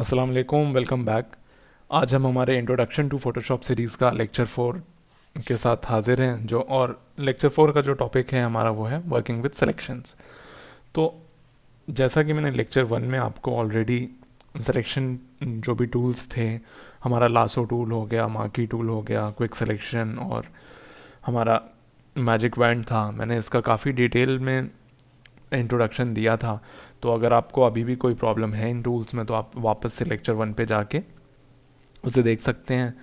अस्सलाम वालेकुम, welcome back. आज हम हमारे इंट्रोडक्शन टू फोटोशॉप सीरीज़ का लेक्चर 4 के साथ हाजिर हैं। लेक्चर 4 का जो टॉपिक है हमारा वो है वर्किंग विद सिलेक्शंस। तो जैसा कि मैंने लेक्चर 1 में आपको ऑलरेडी सिलेक्शन जो भी टूल्स थे, हमारा लासो टूल हो गया, मार्की टूल हो गया, क्विक सिलेक्शन और हमारा मैजिक बैंड था, मैंने इसका काफ़ी डिटेल में इंट्रोडक्शन दिया था। तो अगर आपको अभी भी कोई प्रॉब्लम है इन टूल्स में तो आप वापस से लेक्चर 1 पे जाके उसे देख सकते हैं।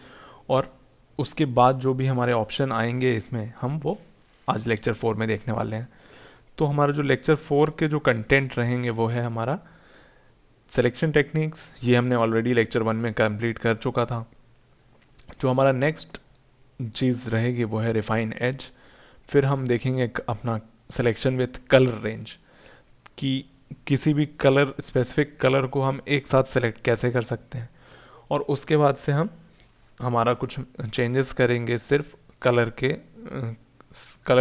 और उसके बाद जो भी हमारे ऑप्शन आएंगे इसमें हम वो आज लेक्चर 4 में देखने वाले हैं। तो हमारा जो लेक्चर 4 के जो कंटेंट रहेंगे वो है हमारा सिलेक्शन टेक्निक्स। ये हमने ऑलरेडी लेक्चर 1 में कंप्लीट कर चुका था। जो हमारा नेक्स्ट चीज़ रहेगी वो है रिफाइन एज। फिर हम देखेंगे अपना सिलेक्शन विथ कलर रेंज, कि किसी भी कलर, स्पेसिफिक कलर को हम एक साथ सेलेक्ट कैसे कर सकते हैं। और उसके बाद से हम हमारा कुछ चेंजेस करेंगे, सिर्फ कलर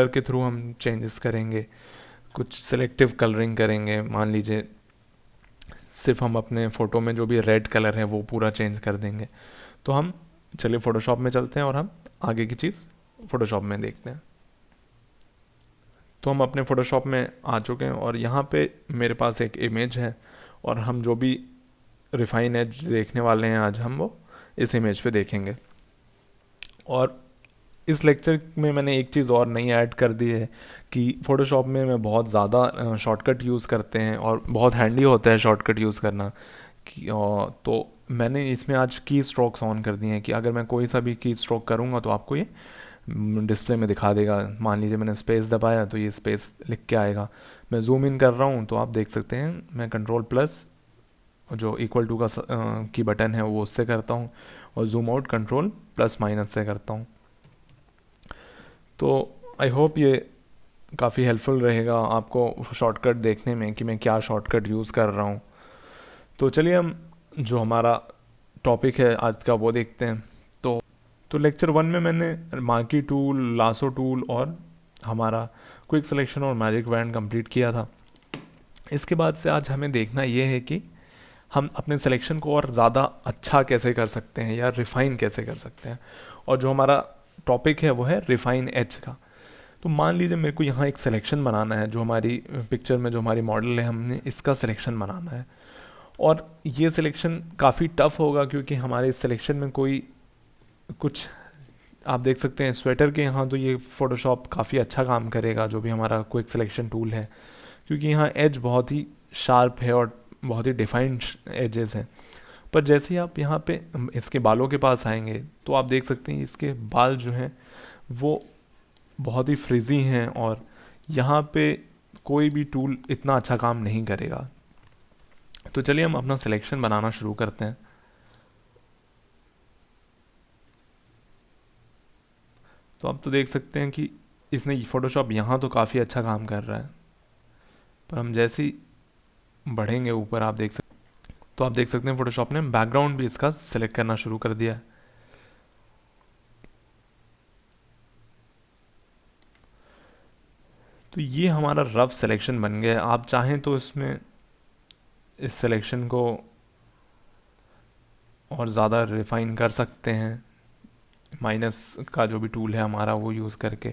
के थ्रू हम चेंजेस करेंगे, कुछ सिलेक्टिव कलरिंग करेंगे। मान लीजिए सिर्फ हम अपने फ़ोटो में जो भी रेड कलर है वो पूरा चेंज कर देंगे। तो हम चलिए फ़ोटोशॉप में चलते हैं और हम आगे की चीज़ फ़ोटोशॉप में देखते हैं। तो हम अपने फ़ोटोशॉप में आ चुके हैं और यहाँ पे मेरे पास एक इमेज है और हम जो भी रिफाइन एज देखने वाले हैं आज हम वो इस इमेज पे देखेंगे। और इस लेक्चर में मैंने एक चीज़ और नई ऐड कर दी है कि फ़ोटोशॉप में मैं बहुत ज़्यादा शॉर्टकट यूज़ करते हैं और बहुत हैंडी होता है शॉर्टकट यूज़ करना। तो मैंने इसमें आज की स्ट्रोक्स ऑन कर दिए हैं कि अगर मैं कोई सा भी की स्ट्रोक करूँगा तो आपको ये डिस्प्ले में दिखा देगा। मान लीजिए मैंने स्पेस दबाया तो ये स्पेस लिख के आएगा। मैं जूम इन कर रहा हूँ तो आप देख सकते हैं मैं कंट्रोल प्लस जो इक्वल टू का की बटन है वो उससे करता हूँ और zoom out control plus minus से करता हूँ। तो आई होप ये काफ़ी हेल्पफुल रहेगा आपको शॉर्टकट देखने में कि मैं क्या शॉर्टकट यूज़ कर रहा हूँ। तो चलिए हम जो हमारा टॉपिक है आज का वो देखते हैं। तो लेक्चर 1 में मैंने मार्की टूल, लासो टूल और हमारा क्विक सिलेक्शन और मैजिक बैंड कंप्लीट किया था। इसके बाद से आज हमें देखना ये है कि हम अपने सिलेक्शन को और ज़्यादा अच्छा कैसे कर सकते हैं या रिफ़ाइन कैसे कर सकते हैं। और जो हमारा टॉपिक है वो है रिफ़ाइन एज का। तो मान लीजिए मेरे को यहाँ एक सिलेक्शन बनाना है, जो हमारी पिक्चर में जो हमारी मॉडल है हमने इसका सिलेक्शन बनाना है। और ये सिलेक्शन काफ़ी टफ होगा क्योंकि हमारे इस सिलेक्शन में कोई कुछ, आप देख सकते हैं स्वेटर के यहाँ तो ये फ़ोटोशॉप काफ़ी अच्छा काम करेगा जो भी हमारा क्विक सिलेक्शन टूल है, क्योंकि यहाँ एज बहुत ही शार्प है और बहुत ही डिफाइंड एजेस हैं। पर जैसे ही आप यहाँ पे इसके बालों के पास आएंगे तो आप देख सकते हैं इसके बाल जो हैं वो बहुत ही फ्रिजी हैं और यहाँ पे कोई भी टूल इतना अच्छा काम नहीं करेगा। तो चलिए हम अपना सिलेक्शन बनाना शुरू करते हैं। तो आप तो देख सकते हैं कि इसने फ़ोटोशॉप यहाँ तो काफ़ी अच्छा काम कर रहा है, पर हम जैसे ही बढ़ेंगे ऊपर आप देख सकते हैं फ़ोटोशॉप ने बैकग्राउंड भी इसका सिलेक्ट करना शुरू कर दिया है। तो ये हमारा रफ सिलेक्शन बन गया है। आप चाहें तो इसमें इस सिलेक्शन को और ज़्यादा रिफाइन कर सकते हैं, माइनस का जो भी टूल है हमारा वो यूज़ करके।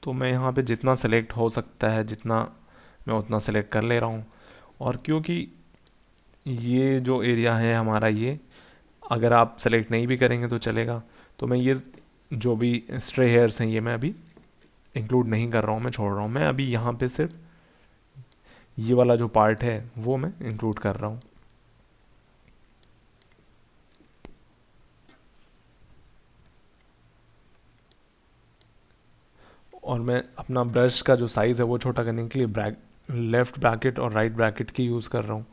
तो मैं यहाँ पे जितना सेलेक्ट हो सकता है, जितना मैं उतना सेलेक्ट कर ले रहा हूँ। और क्योंकि ये जो एरिया है हमारा, ये अगर आप सेलेक्ट नहीं भी करेंगे तो चलेगा। तो मैं ये जो भी स्ट्रे हेयर्स हैं ये मैं अभी इंक्लूड नहीं कर रहा हूँ, मैं छोड़ रहा हूँ। मैं अभी यहाँ पे सिर्फ ये वाला जो पार्ट है वो मैं इंक्लूड कर रहा हूँ। और मैं अपना ब्रश का जो साइज़ है वो छोटा करने के लिए लेफ्ट ब्रैकेट और राइट ब्रैकेट की यूज़ कर रहा हूँ।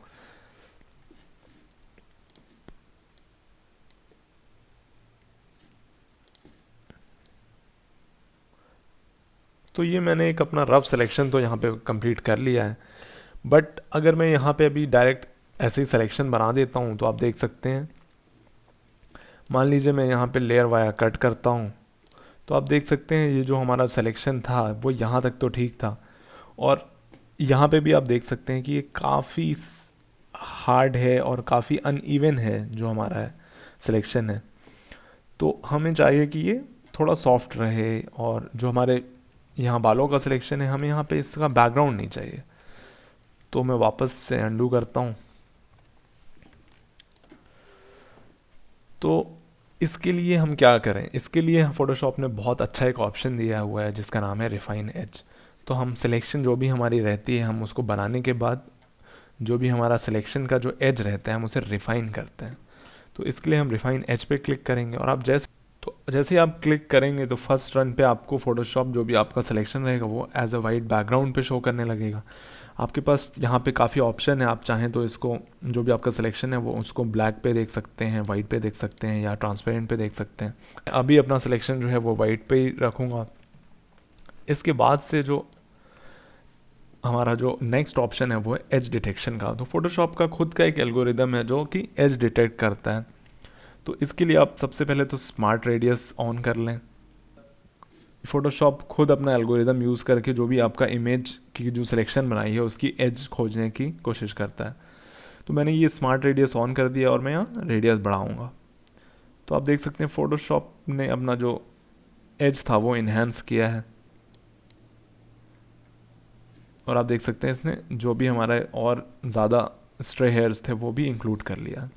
तो ये मैंने एक अपना रफ सिलेक्शन तो यहाँ पे कंप्लीट कर लिया है। बट अगर मैं यहाँ पे अभी डायरेक्ट ऐसे ही सिलेक्शन बना देता हूँ तो आप देख सकते हैं, मान लीजिए मैं यहाँ पे लेयर वाया कट करता हूँ तो आप देख सकते हैं ये जो हमारा सिलेक्शन था वो यहाँ तक तो ठीक था, और यहाँ पे भी आप देख सकते हैं कि ये काफ़ी हार्ड है और काफ़ी अनइवन है जो हमारा है सिलेक्शन है। तो हमें चाहिए कि ये थोड़ा सॉफ्ट रहे, और जो हमारे यहाँ बालों का सिलेक्शन है हमें यहाँ पे इसका बैकग्राउंड नहीं चाहिए। तो मैं वापस से अंडू करता हूँ। तो इसके लिए हम क्या करें, इसके लिए फोटोशॉप ने बहुत अच्छा एक ऑप्शन दिया हुआ है जिसका नाम है रिफाइन एज। तो हम सिलेक्शन जो भी हमारी रहती है हम उसको बनाने के बाद जो भी हमारा सिलेक्शन का जो एज रहता है हम उसे रिफाइन करते हैं। तो इसके लिए हम रिफाइन एज पे क्लिक करेंगे, और आप जैसे ही आप क्लिक करेंगे तो फर्स्ट रन पे आपको फोटोशॉप जो भी आपका सिलेक्शन रहेगा वो एज अ वाइट बैकग्राउंड पे शो करने लगेगा। आपके पास यहाँ पे काफ़ी ऑप्शन है, आप चाहें तो इसको जो भी आपका सिलेक्शन है वो उसको ब्लैक पे देख सकते हैं, वाइट पे देख सकते हैं, या ट्रांसपेरेंट पे देख सकते हैं। अभी अपना सिलेक्शन जो है वो वाइट पे ही रखूँगा। इसके बाद से जो हमारा जो नेक्स्ट ऑप्शन है वो है एज डिटेक्शन का। तो फोटोशॉप का खुद का एक एल्गोरिदम है जो कि एज डिटेक्ट करता है। तो इसके लिए आप सबसे पहले तो स्मार्ट रेडियस ऑन कर लें। फोटोशॉप खुद अपना एल्गोरिदम यूज़ करके जो भी आपका इमेज की जो सिलेक्शन बनाई है उसकी एज खोजने की कोशिश करता है। तो मैंने ये स्मार्ट रेडियस ऑन कर दिया और मैं यहाँ रेडियस बढ़ाऊँगा। तो आप देख सकते हैं फोटोशॉप ने अपना जो एज था वो इन्हेंस किया है, और आप देख सकते हैं इसने जो भी हमारा और ज़्यादा स्ट्रे हेयर्स थे वो भी इंक्लूड कर लिया।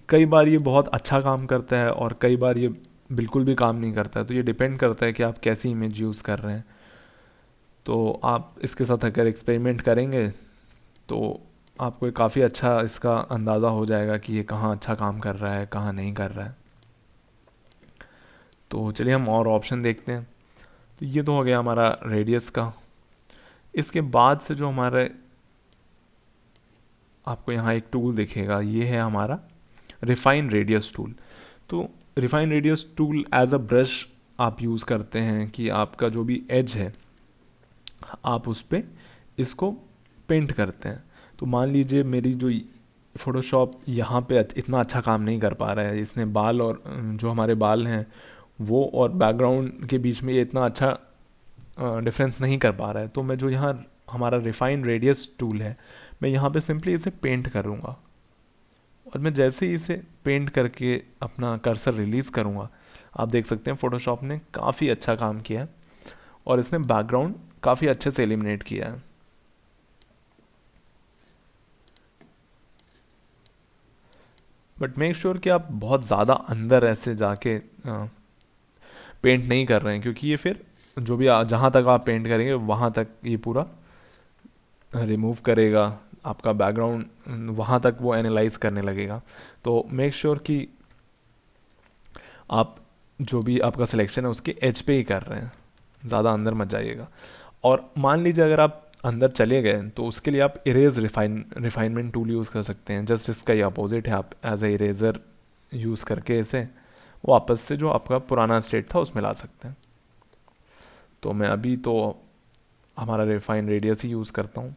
कई बार ये बहुत अच्छा काम करता है और कई बार ये बिल्कुल भी काम नहीं करता है, तो ये डिपेंड करता है कि आप कैसी इमेज यूज़ कर रहे हैं। तो आप इसके साथ अगर एक्सपेरिमेंट करेंगे तो आपको काफ़ी अच्छा इसका अंदाज़ा हो जाएगा कि ये कहाँ अच्छा काम कर रहा है कहाँ नहीं कर रहा है। तो चलिए हम और ऑप्शन देखते हैं। तो ये तो हो गया हमारा रेडियस का। इसके बाद से जो हमारे आपको यहाँ एक टूल दिखेगा ये है हमारा रिफाइन रेडियस टूल। तो refine radius tool as a brush आप यूज़ करते हैं कि आपका जो भी एज है आप उस पर इसको पेंट करते हैं। तो मान लीजिए मेरी जो फ़ोटोशॉप यहाँ पे इतना अच्छा काम नहीं कर पा रहा है, इसने बाल और जो हमारे बाल हैं वो और बैकग्राउंड के बीच में ये इतना अच्छा डिफरेंस नहीं कर पा रहा है, तो मैं जो यहाँ हमारा रिफाइन रेडियस टूल है मैं यहाँ पे सिंपली इसे पेंट करूँगा, और मैं जैसे ही इसे पेंट करके अपना कर्सर रिलीज़ करूँगा आप देख सकते हैं फ़ोटोशॉप ने काफ़ी अच्छा काम किया है और इसने बैकग्राउंड काफ़ी अच्छे से एलिमिनेट किया है। बट मेक श्योर कि आप बहुत ज़्यादा अंदर ऐसे जाके पेंट नहीं कर रहे हैं, क्योंकि ये फिर जो भी जहाँ तक आप पेंट करेंगे वहाँ तक ये पूरा रिमूव करेगा आपका बैकग्राउंड, वहाँ तक वो एनालाइज करने लगेगा। तो मेक श्योर कि आप जो भी आपका सिलेक्शन है उसके एज पे ही कर रहे हैं, ज़्यादा अंदर मत जाइएगा। और मान लीजिए अगर आप अंदर चले गए तो उसके लिए आप इरेज रिफाइनमेंट टूल यूज़ कर सकते हैं। जस्ट इसका ही अपोजिट है, आप एज ए इरेज़र यूज़ करके इसे वापस से जो आपका पुराना स्टेट था उसमें ला सकते हैं। तो मैं अभी तो हमारा रिफाइन रेडियस ही यूज़ करता हूँ।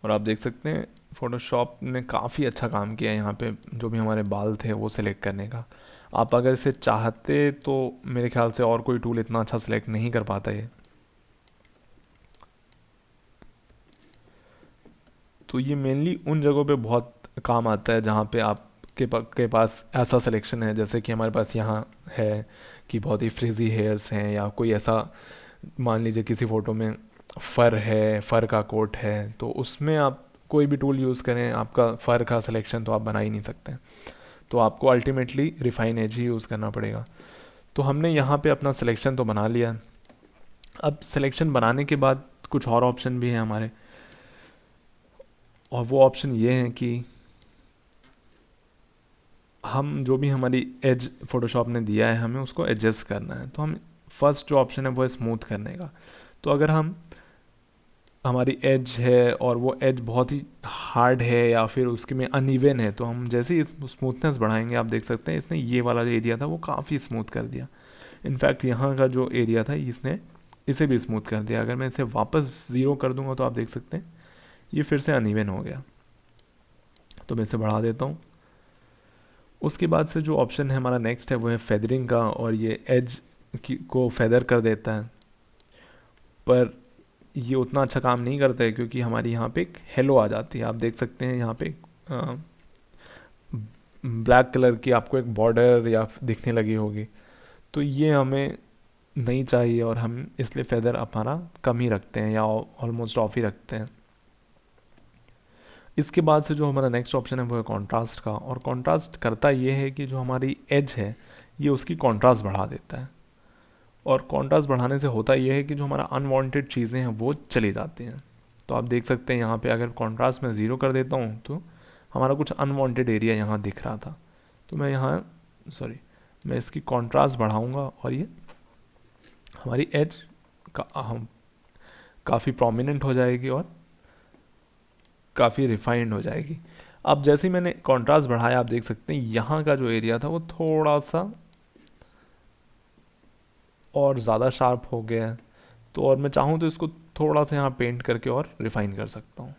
और आप देख सकते हैं फ़ोटोशॉप ने काफ़ी अच्छा काम किया है यहाँ पे जो भी हमारे बाल थे वो सिलेक्ट करने का। आप अगर इसे चाहते तो मेरे ख्याल से और कोई टूल इतना अच्छा सिलेक्ट नहीं कर पाता ये। तो ये मेनली उन जगहों पे बहुत काम आता है जहाँ पे के पास ऐसा सिलेक्शन है, जैसे कि हमारे पास यहाँ है कि बहुत ही फ्रिजी हेयर्स हैं, या कोई ऐसा मान लीजिए किसी फ़ोटो में फ़र है, फ़र का कोट है, तो उसमें आप कोई भी टूल यूज़ करें आपका फ़र का सिलेक्शन तो आप बना ही नहीं सकते। तो आपको अल्टीमेटली रिफाइन एज ही यूज़ करना पड़ेगा। तो हमने यहाँ पे अपना सिलेक्शन तो बना लिया। अब सिलेक्शन बनाने के बाद कुछ और ऑप्शन भी हैं हमारे, और वो ऑप्शन ये हैं कि हम जो भी हमारी एज फोटोशॉप ने दिया है हमें उसको एडजस्ट करना है। तो हम फर्स्ट जो ऑप्शन है वो है स्मूथ करने का। तो अगर हम हमारी एज है और वो एज बहुत ही हार्ड है या फिर उसके में अनइवन है, तो हम जैसे ही स्मूथनेस बढ़ाएंगे आप देख सकते हैं इसने ये वाला जो एरिया था वो काफ़ी स्मूथ कर दिया। इनफैक्ट यहाँ का जो एरिया था इसने इसे भी स्मूथ कर दिया। अगर मैं इसे वापस 0 कर दूंगा तो आप देख सकते हैं ये फिर से अनइवन हो गया। तो मैं इसे बढ़ा देता हूँ। उसके बाद से जो ऑप्शन है हमारा नेक्स्ट है वो है फेदरिंग का, और ये एज को फेदर कर देता है, पर ये उतना अच्छा काम नहीं करता है क्योंकि हमारी यहाँ पे एक हेलो आ जाती है। आप देख सकते हैं यहाँ पे ब्लैक कलर की आपको एक बॉर्डर या दिखने लगी होगी, तो ये हमें नहीं चाहिए और हम इसलिए फेदर हमारा कम ही रखते हैं या ऑलमोस्ट ऑफ ही रखते हैं। इसके बाद से जो हमारा नेक्स्ट ऑप्शन है वो है कॉन्ट्रास्ट का, और कॉन्ट्रास्ट करता ये है कि जो हमारी एज है ये उसकी कॉन्ट्रास्ट बढ़ा देता है, और कॉन्ट्रास्ट बढ़ाने से होता ये है कि जो हमारा अनवांटेड चीज़ें हैं वो चली जाती हैं। तो आप देख सकते हैं यहाँ पे अगर कॉन्ट्रास्ट में 0 कर देता हूँ तो हमारा कुछ अनवांटेड एरिया यहाँ दिख रहा था, तो मैं यहाँ मैं इसकी कॉन्ट्रास्ट बढ़ाऊँगा और ये हमारी एज काफ़ी प्रोमिनेंट हो जाएगी और काफ़ी रिफाइंड हो जाएगी। अब जैसे ही मैंने कॉन्ट्रास्ट बढ़ाया आप देख सकते हैं यहाँ का जो एरिया था वो थोड़ा सा और ज़्यादा शार्प हो गया है। तो और मैं चाहूँ तो इसको थोड़ा सा यहाँ पेंट करके और रिफाइन कर सकता हूँ।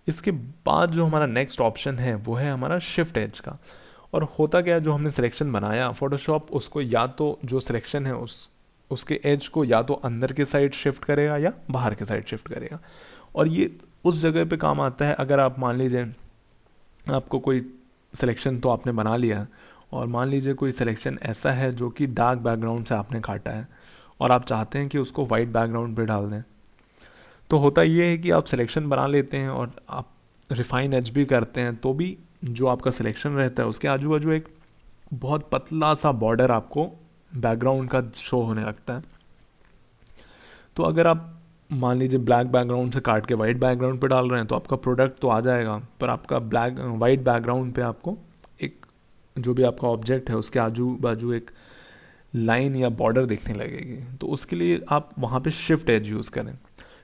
इसके बाद जो हमारा नेक्स्ट ऑप्शन है वो है हमारा शिफ्ट एज का। और होता क्या है, जो हमने सिलेक्शन बनाया फोटोशॉप उसको या तो जो सिलेक्शन है उसके एज को या तो अंदर के साइड शिफ्ट करेगा या बाहर के साइड शिफ्ट करेगा। और ये उस जगह पे काम आता है अगर आप मान लीजिए आपको कोई सिलेक्शन तो आपने बना लिया, और मान लीजिए कोई सिलेक्शन ऐसा है जो कि डार्क बैकग्राउंड से आपने काटा है और आप चाहते हैं कि उसको वाइट बैकग्राउंड पे डाल दें। तो होता ये है कि आप सिलेक्शन बना लेते हैं और आप रिफाइन एज भी करते हैं, तो भी जो आपका सिलेक्शन रहता है उसके आजू बाजू एक बहुत पतला सा बॉर्डर आपको बैकग्राउंड का शो होने लगता है। तो अगर आप मान लीजिए ब्लैक बैकग्राउंड से काट के वाइट बैकग्राउंड पे डाल रहे हैं तो आपका प्रोडक्ट तो आ जाएगा, पर आपका ब्लैक वाइट बैकग्राउंड पे आपको एक जो भी आपका ऑब्जेक्ट है उसके आजू बाजू एक लाइन या बॉर्डर दिखने लगेगी। तो उसके लिए आप वहाँ पे शिफ्ट एज यूज़ करें।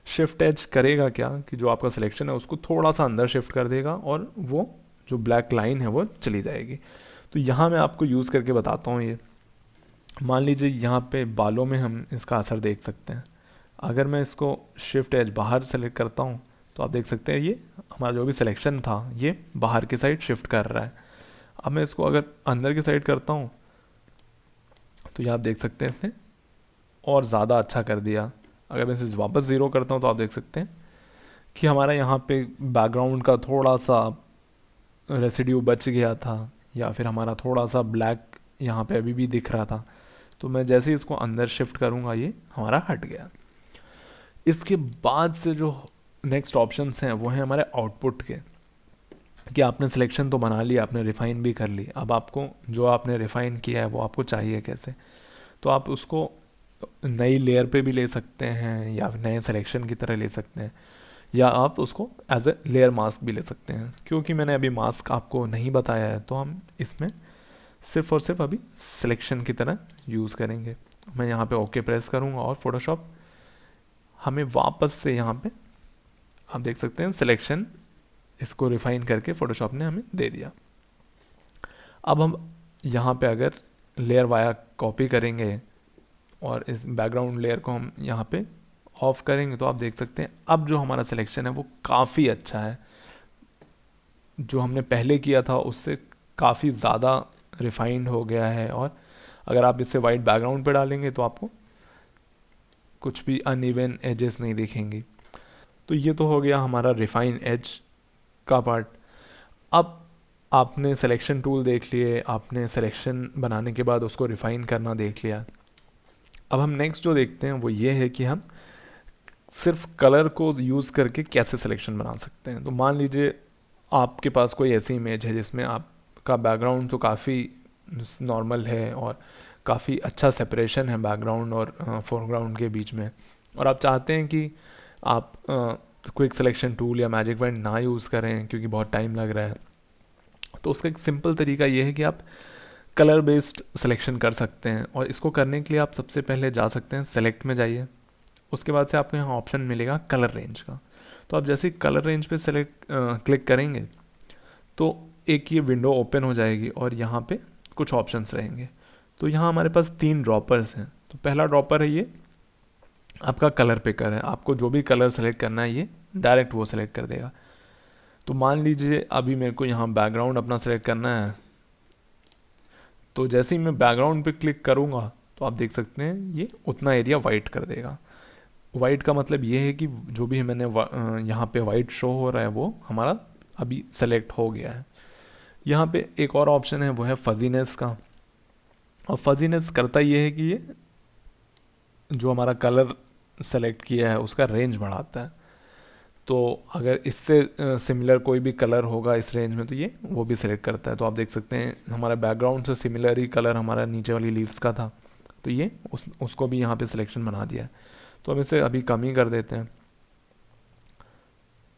शिफ्ट एज करेगा क्या कि जो आपका सिलेक्शन है उसको थोड़ा सा अंदर शिफ्ट कर देगा और वो जो ब्लैक लाइन है वो चली जाएगी। तो यहाँ मैं आपको यूज़ करके बताता हूँ। ये मान लीजिए यहाँ पे बालों में हम इसका असर देख सकते हैं। अगर मैं इसको शिफ्ट एज बाहर सेलेक्ट करता हूँ तो आप देख सकते हैं ये हमारा जो भी सिलेक्शन था ये बाहर की साइड शिफ्ट कर रहा है। अब मैं इसको अगर अंदर की साइड करता हूँ तो ये आप देख सकते हैं इसने और ज़्यादा अच्छा कर दिया। अगर मैं इसे वापस 0 करता हूँ तो आप देख सकते हैं कि हमारा यहाँ पे बैकग्राउंड का थोड़ा सा रेसिड्यू बच गया था, या फिर हमारा थोड़ा सा ब्लैक यहाँ पे अभी भी दिख रहा था। तो मैं जैसे ही इसको अंदर शिफ्ट करूँगा ये हमारा हट गया। इसके बाद से जो नेक्स्ट ऑप्शंस हैं वो हैं हमारे आउटपुट के, कि आपने सिलेक्शन तो बना लिया, आपने रिफ़ाइन भी कर ली, अब आपको जो आपने रिफ़ाइन किया है वो आपको चाहिए कैसे। तो आप उसको नई लेयर पे भी ले सकते हैं या नए सिलेक्शन की तरह ले सकते हैं, या आप उसको एज ए लेयर मास्क भी ले सकते हैं। क्योंकि मैंने अभी मास्क आपको नहीं बताया है तो हम इसमें सिर्फ और सिर्फ अभी सिलेक्शन की तरह यूज़ करेंगे। मैं यहाँ पे ओके प्रेस करूँगा और फोटोशॉप हमें वापस से यहाँ पे आप देख सकते हैं सिलेक्शन इसको रिफाइन करके फोटोशॉप ने हमें दे दिया। अब हम यहाँ पे अगर लेयर वाया कॉपी करेंगे और इस बैकग्राउंड लेयर को हम यहाँ पे ऑफ करेंगे तो आप देख सकते हैं अब जो हमारा सिलेक्शन है वो काफ़ी अच्छा है। जो हमने पहले किया था उससे काफ़ी ज़्यादा रिफाइंड हो गया है, और अगर आप इसे वाइट बैकग्राउंड पे डालेंगे तो आपको कुछ भी अनइवन एजेस नहीं दिखेंगी। तो ये तो हो गया हमारा रिफाइन एज का पार्ट। अब आपने सिलेक्शन टूल देख लिए, आपने सिलेक्शन बनाने के बाद उसको रिफाइन करना देख लिया। अब हम नेक्स्ट जो देखते हैं वो ये है कि हम सिर्फ कलर को यूज़ करके कैसे सिलेक्शन बना सकते हैं। तो मान लीजिए आपके पास कोई ऐसी इमेज है जिसमें आपका बैकग्राउंड तो काफ़ी नॉर्मल है और काफ़ी अच्छा सेपरेशन है बैकग्राउंड और फोरग्राउंड के बीच में, और आप चाहते हैं कि आप क्विक सिलेक्शन टूल या मैजिक बैंड ना यूज़ करें क्योंकि बहुत टाइम लग रहा है। तो उसका एक सिंपल तरीका ये है कि आप कलर बेस्ड सिलेक्शन कर सकते हैं, और इसको करने के लिए आप सबसे पहले जा सकते हैं सेलेक्ट में जाइए। उसके बाद से आपको यहाँ ऑप्शन मिलेगा कलर रेंज का। तो आप जैसे ही कलर रेंज पे सेलेक्ट क्लिक करेंगे तो एक ये विंडो ओपन हो जाएगी और यहाँ पे कुछ ऑप्शंस रहेंगे। तो यहाँ हमारे पास 3 ड्रॉपर्स हैं। तो पहला ड्रॉपर है ये आपका कलर पिकर है, आपको जो भी कलर सेलेक्ट करना है ये डायरेक्ट वो सेलेक्ट कर देगा। तो मान लीजिए अभी मेरे को यहाँ बैकग्राउंड अपना सेलेक्ट करना है, तो जैसे ही मैं बैकग्राउंड पे क्लिक करूँगा तो आप देख सकते हैं ये उतना एरिया वाइट कर देगा। वाइट का मतलब ये है कि जो भी मैंने यहाँ पे वाइट शो हो रहा है वो हमारा अभी सेलेक्ट हो गया है। यहाँ पे एक और ऑप्शन है वो है फजीनेस का, और फजीनेस करता ये है कि ये जो हमारा कलर सेलेक्ट किया है उसका रेंज बढ़ाता है। तो अगर इससे सिमिलर कोई भी कलर होगा इस रेंज में तो ये वो भी सिलेक्ट करता है। तो आप देख सकते हैं हमारा बैकग्राउंड से सिमिलर ही कलर हमारा नीचे वाली लीव्स का था, तो ये उसको भी यहाँ पे सिलेक्शन बना दिया है। तो हम इसे अभी कम ही कर देते हैं,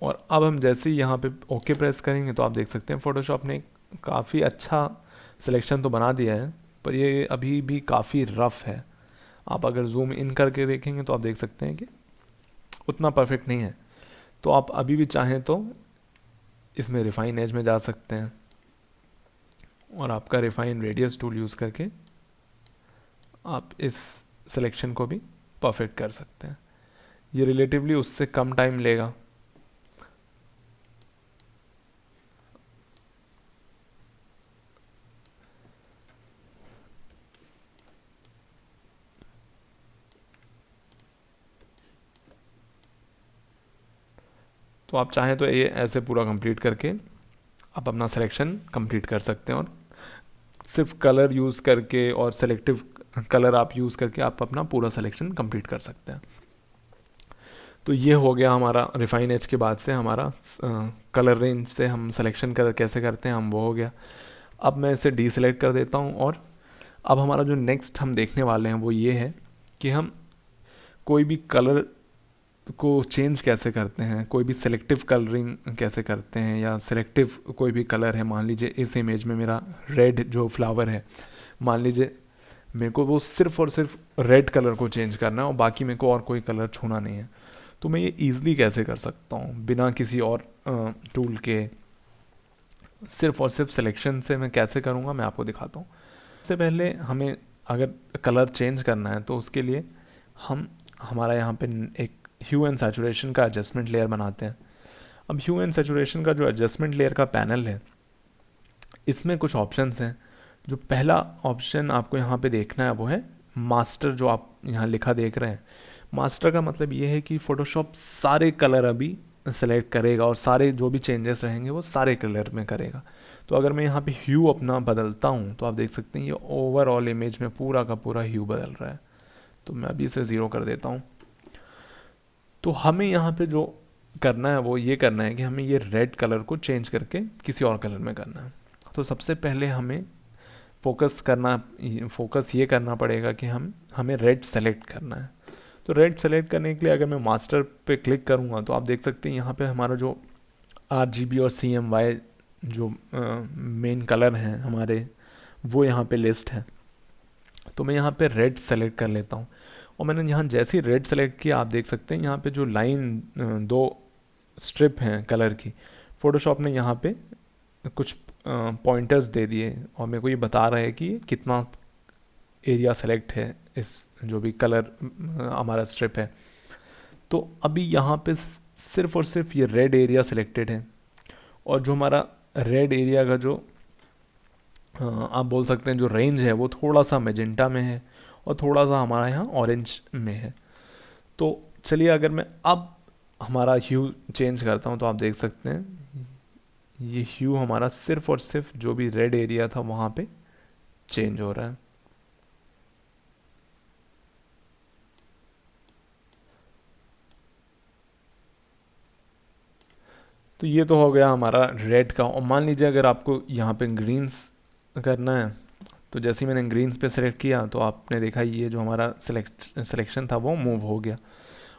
और अब हम जैसे ही यहाँ पे ओके प्रेस करेंगे तो आप देख सकते हैं फोटोशॉप ने काफ़ी अच्छा सिलेक्शन तो बना दिया है, पर ये अभी भी काफ़ी रफ है। आप अगर जूम इन करके देखेंगे तो आप देख सकते हैं कि उतना परफेक्ट नहीं है। तो आप अभी भी चाहें तो इसमें रिफाइन एज में जा सकते हैं, और आपका रिफाइन रेडियस टूल यूज़ करके आप इस सिलेक्शन को भी परफेक्ट कर सकते हैं। ये रिलेटिवली उससे कम टाइम लेगा। तो आप चाहें तो ये ऐसे पूरा कंप्लीट करके आप अपना सिलेक्शन कंप्लीट कर सकते हैं, और सिर्फ कलर यूज़ करके और सेलेक्टिव कलर आप यूज़ करके आप अपना पूरा सिलेक्शन कंप्लीट कर सकते हैं। तो ये हो गया हमारा रिफाइन एज के बाद से हमारा कलर रेंज से हम सिलेक्शन कैसे करते हैं हम, वो हो गया। अब मैं इसे डी सेलेक्ट कर देता हूँ, और अब हमारा जो नेक्स्ट हम देखने वाले हैं वो ये है कि हम कोई भी कलर को चेंज कैसे करते हैं, कोई भी सिलेक्टिव कलरिंग कैसे करते हैं, या सिलेक्टिव कोई भी कलर है। मान लीजिए इस इमेज में मेरा रेड जो फ्लावर है, मान लीजिए मेरे को वो सिर्फ और सिर्फ रेड कलर को चेंज करना है और बाकी मेरे को और कोई कलर छूना नहीं है। तो मैं ये ईजिली कैसे कर सकता हूँ बिना किसी और टूल के, सिर्फ और सिर्फ सिलेक्शन से मैं कैसे करूँगा मैं आपको दिखाता हूँ। सबसे पहले हमें अगर कलर चेंज करना है तो उसके लिए हम हमारा यहाँ पे एक ह्यू एंड सैचुरेशन का एडजस्टमेंट लेयर बनाते हैं। अब ह्यू एंड सैचुरेशन का जो एडजस्टमेंट लेयर का पैनल है इसमें कुछ ऑप्शंस हैं। जो पहला ऑप्शन आपको यहाँ पे देखना है वो है मास्टर, जो आप यहाँ लिखा देख रहे हैं। मास्टर का मतलब ये है कि फ़ोटोशॉप सारे कलर अभी सेलेक्ट करेगा और सारे जो भी चेंजेस रहेंगे वो सारे कलर में करेगा। तो अगर मैं यहाँ पे ह्यू अपना बदलता हूँ तो आप देख सकते हैं ये ओवरऑल इमेज में पूरा का पूरा ह्यू बदल रहा है। तो मैं अभी इसे 0 कर देता हूँ। तो हमें यहाँ पे जो करना है वो ये करना है कि हमें ये रेड कलर को चेंज करके किसी और कलर में करना है। तो सबसे पहले हमें फोकस ये करना पड़ेगा कि हमें रेड सेलेक्ट करना है। तो रेड सेलेक्ट करने के लिए अगर मैं मास्टर पे क्लिक करूँगा तो आप देख सकते हैं यहाँ पे हमारा जो RGB और CMY जो मेन कलर हैं हमारे वो यहाँ पे लिस्ट है। तो मैं यहाँ पे रेड सेलेक्ट कर लेता हूँ, और मैंने यहाँ जैसे ही रेड सेलेक्ट किया आप देख सकते हैं यहाँ पे जो लाइन 2 स्ट्रिप हैं कलर की, फोटोशॉप ने यहाँ पे कुछ पॉइंटर्स दे दिए और मेरे को ये बता रहा है कि कितना एरिया सेलेक्ट है इस जो भी कलर हमारा स्ट्रिप है। तो अभी यहाँ पे सिर्फ और सिर्फ ये रेड एरिया सिलेक्टेड है, और जो हमारा रेड एरिया का जो आप बोल सकते हैं जो रेंज है वो थोड़ा सा मेजेंटा में है और थोड़ा सा हमारा यहाँ ऑरेंज में है। तो चलिए अगर मैं अब हमारा ह्यू चेंज करता हूँ तो आप देख सकते हैं ये ह्यू हमारा सिर्फ और सिर्फ जो भी रेड एरिया था वहाँ पे चेंज हो रहा है। तो ये तो हो गया हमारा रेड का। और मान लीजिए अगर आपको यहाँ पे ग्रीन्स करना है तो जैसे ही मैंने ग्रीन्स पे सेलेक्ट किया तो आपने देखा ये जो हमारा सिलेक्शन था वो मूव हो गया।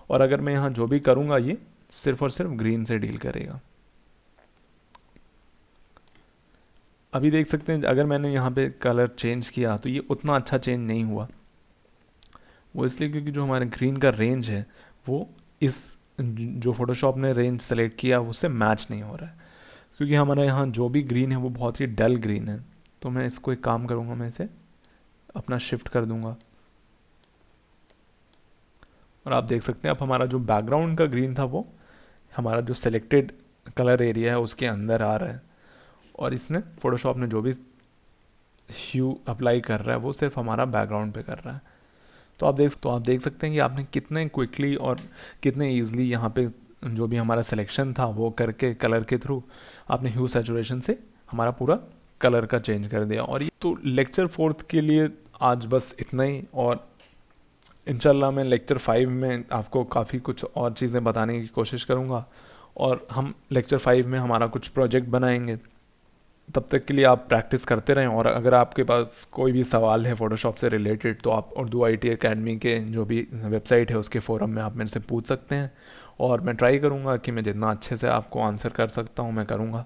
और अगर मैं यहाँ जो भी करूँगा ये सिर्फ और सिर्फ ग्रीन से डील करेगा। अभी देख सकते हैं अगर मैंने यहाँ पे कलर चेंज किया तो ये उतना अच्छा चेंज नहीं हुआ। वो इसलिए क्योंकि जो हमारे ग्रीन का रेंज है वो इस जो फोटोशॉप ने रेंज सेलेक्ट किया उससे मैच नहीं हो रहा है, क्योंकि हमारे यहाँ जो भी ग्रीन है वो बहुत ही डल ग्रीन है। तो मैं इसको एक काम करूँगा, मैं इसे अपना शिफ्ट कर दूंगा और आप देख सकते हैं अब हमारा जो बैकग्राउंड का ग्रीन था वो हमारा जो सिलेक्टेड कलर एरिया है उसके अंदर आ रहा है, और इसने फोटोशॉप ने जो भी ह्यू अप्लाई कर रहा है वो सिर्फ हमारा बैकग्राउंड पे कर रहा है। तो आप देख सकते हैं कि आपने कितने क्विकली और कितने ईजिली यहाँ पे जो भी हमारा सिलेक्शन था वो करके कलर के थ्रू आपने ह्यू सैचुरेशन से हमारा पूरा कलर का चेंज कर दिया। और ये तो लेक्चर फोर्थ के लिए आज बस इतना ही, और इंशाल्लाह मैं लेक्चर 5 में आपको काफ़ी कुछ और चीज़ें बताने की कोशिश करूँगा, और हम लेक्चर 5 में हमारा कुछ प्रोजेक्ट बनाएंगे। तब तक के लिए आप प्रैक्टिस करते रहें, और अगर आपके पास कोई भी सवाल है फ़ोटोशॉप से रिलेटेड तो आप उर्दू IT अकेडमी के जो भी वेबसाइट है उसके फोरम में आप मेरे से पूछ सकते हैं, और मैं ट्राई करूँगा कि मैं जितना अच्छे से आपको आंसर कर सकता हूँ मैं करूँगा।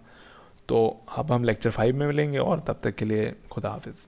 तो अब हम लेक्चर 5 में मिलेंगे, और तब तक के लिए खुदा हाफिज़।